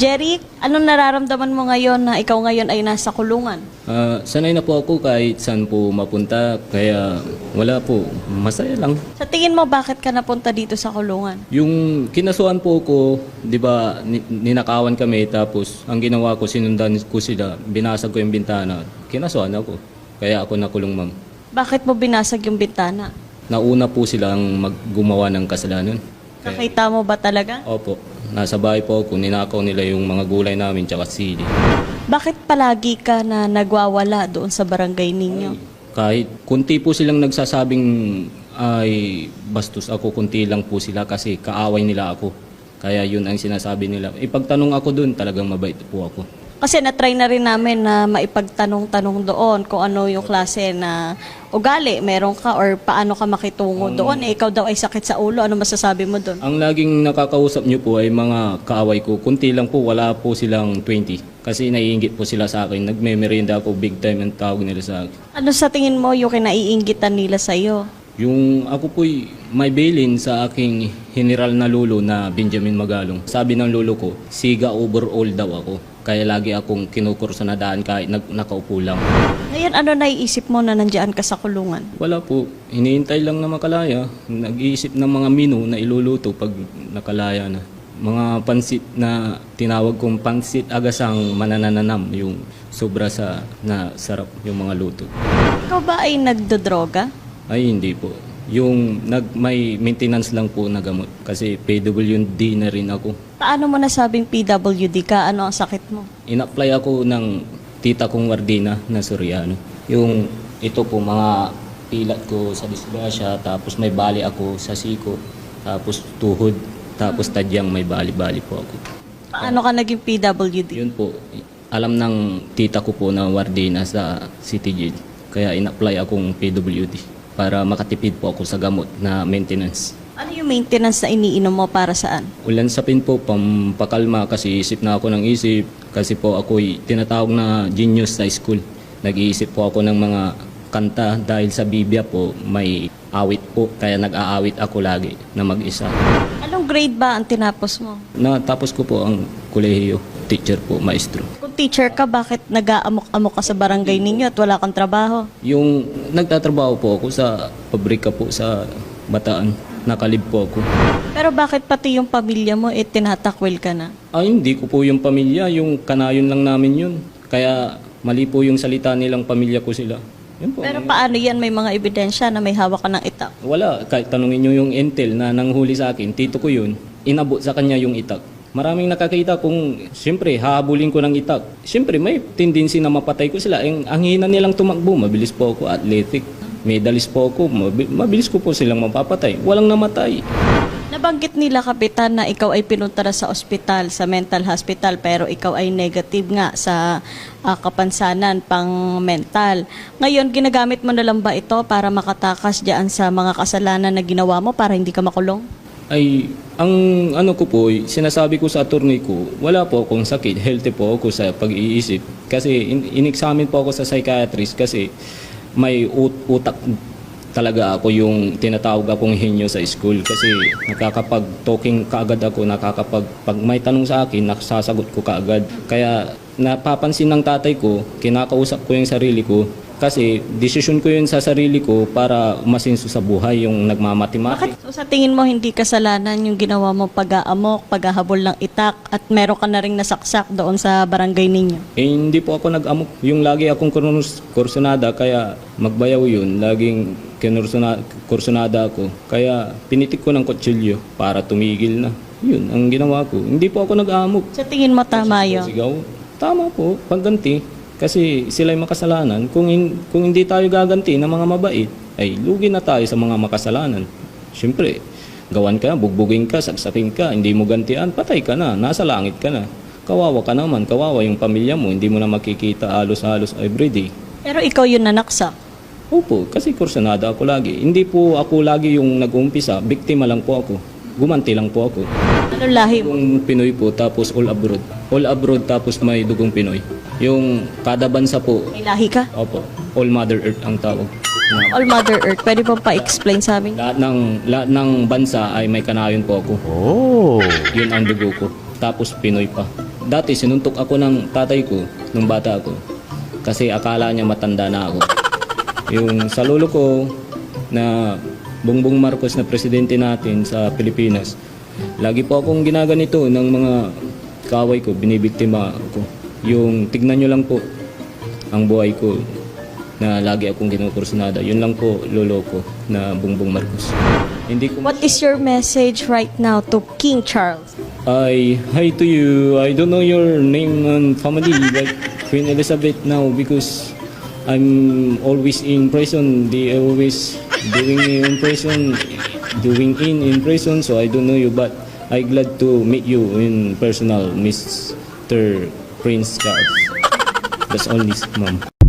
Jerry, anong nararamdaman mo ngayon na ikaw ngayon ay nasa kulungan? Sanay na po ako kahit saan po mapunta, kaya wala po, masaya lang. Sa tingin mo, bakit ka napunta dito sa kulungan? Yung kinasuhan po ko, di ba, ninakawan kami, tapos ang ginawa ko, sinundan ko sila, binasag ko yung bintana, kinasuhan ako. Kaya ako nakulong, ma'am. Bakit mo binasag yung bintana? Nauna po silang gumawa ng kasalanan. Nakita mo ba talaga? Opo, nasa bahay po ako, ninakaw nila yung mga gulay namin tsaka sili. Bakit palagi ka na nagwawala doon sa barangay ninyo? Kahit kunti po silang nagsasabing ay bastos ako, kunti lang po sila kasi kaaway nila ako. Kaya yun ang sinasabi nila. Ipagtanong ako dun, talagang mabait po ako. Kasi na-try na rin namin na maipagtanong-tanong doon kung ano yung klase na ugali meron ka or paano ka makitungo doon. Ikaw daw ay sakit sa ulo. Ano masasabi mo doon? Ang laging nakakausap nyo po ay mga kaaway ko. Kunti lang po, wala po silang 20. Kasi naiinggit po sila sa akin. Nagme-merienda ako big time ang tawag nila sa akin. Ano sa tingin mo yung kinaiinggitan nila sa iyo? Yung ako po'y may bailin sa aking general na lolo na Benjamin Magalong. Sabi ng lolo ko, siga overall daw ako. Kaya lagi akong kinukurso na daan kahit nakaupo lang. Ngayon, ano naiisip mo na nandiyan ka sa kulungan? Wala po. Hinihintay lang na makalaya. Nag-iisip ng mga menu na iluluto pag nakalaya na. Mga pansit na tinawag kong pansit agasang manananam. Yung sobra sa na sarap yung mga luto. Ikaw ba ay nagdodroga? Ay hindi po. Yung may maintenance lang po na gamot. Kasi PWD na rin ako. Paano mo nasabing PWD ka? Ano ang sakit mo? In-apply ako ng tita kong wardina na Soriano. Yung ito po mga pilat ko sa disgrasya, tapos may bali ako sa siko, tapos tuhod, tapos tadyang may bali-bali po ako. Paano ka naging PWD? Yun po, alam ng tita ko po na wardina sa City Jail. Kaya in-apply akong PWD para makatipid po ako sa gamot na maintenance. Ano yung maintenance na iniinom mo para saan? Ulansapin po, pampakalma kasi isip na ako ng isip. Kasi po ako'y tinatawag na genius sa school. Nag-iisip po ako ng mga kanta dahil sa Biblia po may awit po. Kaya nag-aawit ako lagi na mag-isa. Anong grade ba ang tinapos mo? Natapos ko po ang kolehiyo, teacher po, maestro. Kung teacher ka, bakit nag-aamok-amok ka sa barangay ninyo at wala kang trabaho? Yung nagtatrabaho po ako sa pabrika po sa Bataan. Nakalib po ako. Pero bakit pati yung pamilya mo tinatakwil ka na? Ay, hindi ko po yung pamilya, yung kanayon lang namin yun. Kaya mali po yung salita nilang pamilya ko sila. Yun po. Pero paano yan? May mga ebidensya na may hawak ka ng itak. Wala, kahit tanungin nyo yung intel na nanghuli sa akin, tito ko yun, inabot sa kanya yung itak. Maraming nakakita kung, siyempre, hahabulin ko ng itak. Siyempre, may tendency na mapatay ko sila. Ang hina nilang tumakbo, mabilis po ako, athletic. Medalist po ako, mabilis ko po silang mapapatay. Walang namatay. Nabanggit nila, Kapitan, na ikaw ay pinunta na sa ospital, sa mental hospital, pero ikaw ay negative nga sa kapansanan pang mental. Ngayon, ginagamit mo na lang ba ito para makatakas dyan sa mga kasalanan na ginawa mo para hindi ka makulong? Ay, ang ano ko po, sinasabi ko sa attorney ko, wala po akong sakit, healthy po ako sa pag-iisip. Kasi in-examine po ako sa psychiatrist kasi may utak talaga ako, yung tinatawag akong henyo sa school kasi nakakapag-talking kaagad ako, pag may tanong sa akin, nakasasagot ko kaagad. Kaya napapansin ng tatay ko, kinakausap ko yung sarili ko kasi desisyon ko yun sa sarili ko para umasenso sa buhay, yung nagmamathematics. Bakit? So, sa tingin mo, hindi kasalanan yung ginawa mo pag-aamok, paghahabol ng itak, at meron ka na ring nasaksak doon sa barangay ninyo? Hindi po ako nag-amok. Yung lagi akong kursunada, kaya magbayaw yun. Laging kursunada ako. Kaya pinitik ko ng kutsilyo para tumigil na. Yun ang ginawa ko. Hindi po ako nag-amok. Sa tingin mo, tama yun? Sigaw. Tama po, pagganti. Kasi sila'y makasalanan. Kung hindi tayo gaganti ng mga mabait, ay lugi na tayo sa mga makasalanan. Siyempre, gawan ka, bugbugin ka, saksakin ka, hindi mo gantian, patay ka na, nasa langit ka na. Kawawa ka naman, kawawa yung pamilya mo, hindi mo na makikita halos-halos everyday. Pero ikaw yun nanaksak. Opo, kasi kursunada ako lagi. Hindi po ako lagi yung nag-uumpisa, biktima lang po ako. Gumanti lang po ako. Anong lahi mo? Yung Pinoy po, tapos all abroad. All abroad, tapos may dugong Pinoy. Yung kada bansa po, May lahi ka? opo, all Mother Earth ang tawag. All Mother Earth. Pwede po pa-explain sa amin? Lahat ng bansa ay may kanayon po ako. Oh. Yun ang dugo ko. Tapos Pinoy pa. dati sinuntok ako ng tatay ko nung bata ako kasi akala niya matanda na ako. Yung sa lolo ko na Bongbong Marcos na presidente natin sa Pilipinas, lagi po akong ginaganito ng mga kaway ko, binibiktima ako. Yung tignan nyo lang po ang buhay ko na lagi akong kinukursunada. Yun lang po lolo ko na Bongbong Marcos. Hindi ko What is your message right now to King Charles? hi to you. I don't know your name and family, but Queen Elizabeth now because I'm always in prison. They always doing in prison, so I don't know you, but I glad to meet you in personal, Mr. Prince Charles. That's all this, ma'am.